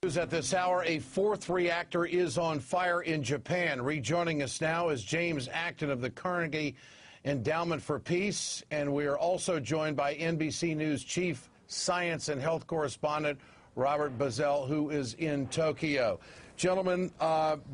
At this hour, a fourth reactor is on fire in Japan. Rejoining us now is James Acton of the Carnegie Endowment for Peace, and we are also joined by NBC News chief science and health correspondent Robert Bazell, who is in Tokyo. Gentlemen,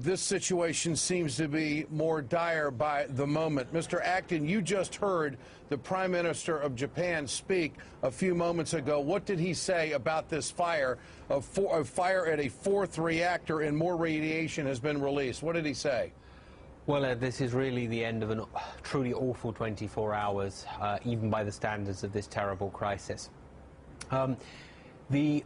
this situation seems to be more dire by the moment. Mr. Acton, you just heard the Prime Minister of Japan speak a few moments ago. What did he say about this fire, a fire at a fourth reactor, and more radiation has been released? What did he say? Well, this is really the end of a truly awful 24 hours, even by the standards of this terrible crisis. The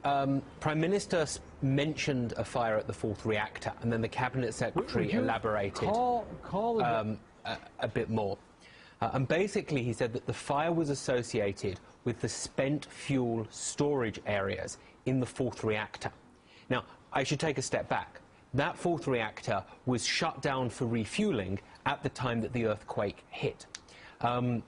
Prime Minister mentioned a fire at the fourth reactor, and then the Cabinet Secretary elaborated a bit more. And basically he said that the fire was associated with the spent fuel storage areas in the fourth reactor. Now, I should take a step back. That fourth reactor was shut down for refueling at the time that the earthquake hit. So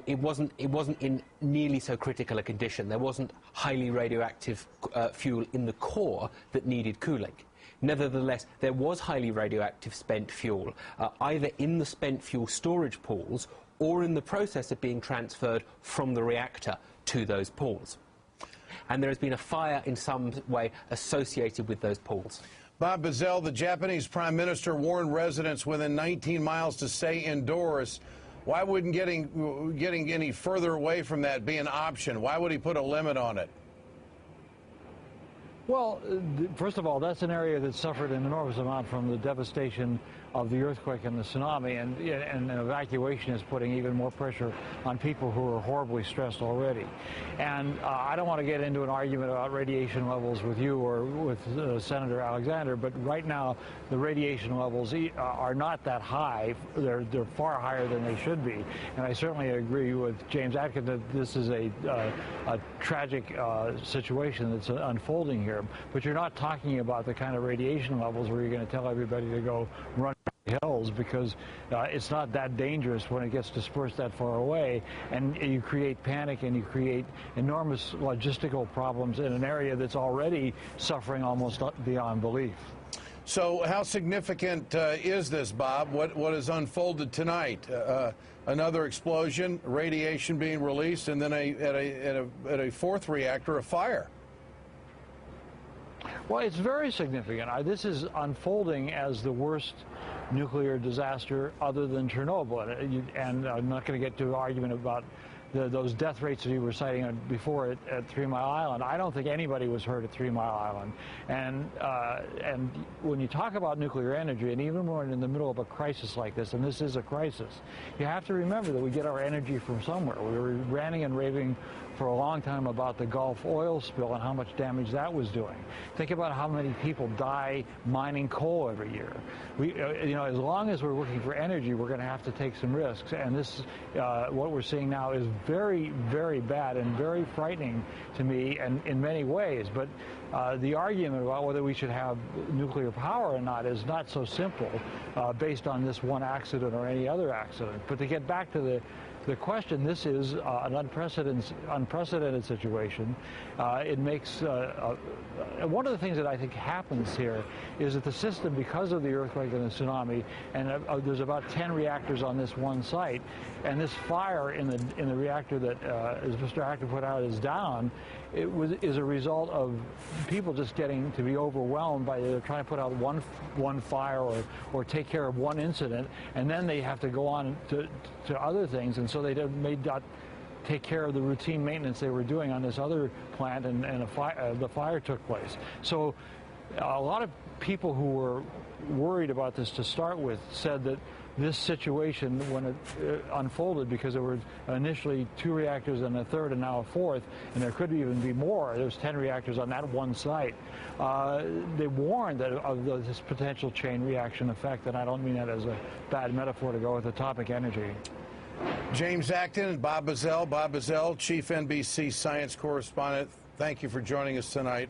it wasn't in nearly so critical a condition. There wasn't highly radioactive fuel in the core that needed cooling. Nevertheless, there was highly radioactive spent fuel, either in the spent fuel storage pools or in the process of being transferred from the reactor to those pools. And there has been a fire in some way associated with those pools. Bob Bazell, the Japanese Prime Minister warned residents within 19 miles to stay indoors. Why wouldn't getting any further away from that be an option? Why would he put a limit on it? Well, first of all, that's an area that suffered an enormous amount from the devastation of the earthquake and the tsunami, and evacuation is putting even more pressure on people who are horribly stressed already. And I don't want to get into an argument about radiation levels with you or with Senator Alexander, but right now the radiation levels are not that high. They're far higher than they should be. And I certainly agree with James Atkins that this is a tragic situation that's unfolding here. But you're not talking about the kind of radiation levels where you're going to tell everybody to go run hills, because it's not that dangerous when it gets dispersed that far away, and you create panic and you create enormous logistical problems in an area that's already suffering almost beyond belief. So how significant is this, Bob? What has unfolded tonight? Another explosion, radiation being released, and then at a fourth reactor, a fire. Well, it's very significant. This is unfolding as the worst nuclear disaster other than Chernobyl. And I'm not going to get to an argument about those death rates that you were citing before at 3 Mile Island. I don't think anybody was hurt at 3 Mile Island. And when you talk about nuclear energy, and even when we're in the middle of a crisis like this, and this is a crisis, you have to remember that we get our energy from somewhere. We were ranting and raving for a long time about the Gulf oil spill and how much damage that was doing. Think about how many people die mining coal every year. As long as we're looking for energy, we're going to have to take some risks. And this, what we're seeing now, is very, very bad and very frightening to me, and in many ways. But the argument about whether we should have nuclear power or not is not so simple based on this one accident or any other accident. But to get back to the question, this is an unprecedented situation. It makes one of the things that I think happens here is that the system, because of the earthquake and the tsunami, and there's about 10 reactors on this one site, and this fire in the reactor that, as Mr. Acton put out, is down, is a result of people just getting to be overwhelmed by trying to put out one fire or take care of one incident, and then they have to go on to other things, and so they may not take care of the routine maintenance they were doing on this other plant, and the fire took place. So a lot of people who were worried about this to start with said that this situation, when it unfolded, because there were initially 2 reactors and a third and now a fourth, and there could even be more, there's 10 reactors on that one site, they warned of this potential chain reaction effect, and I don't mean that as a bad metaphor to go with atomic energy. James Acton and Bob Bazell. Bob Bazell, chief NBC science correspondent, thank you for joining us tonight.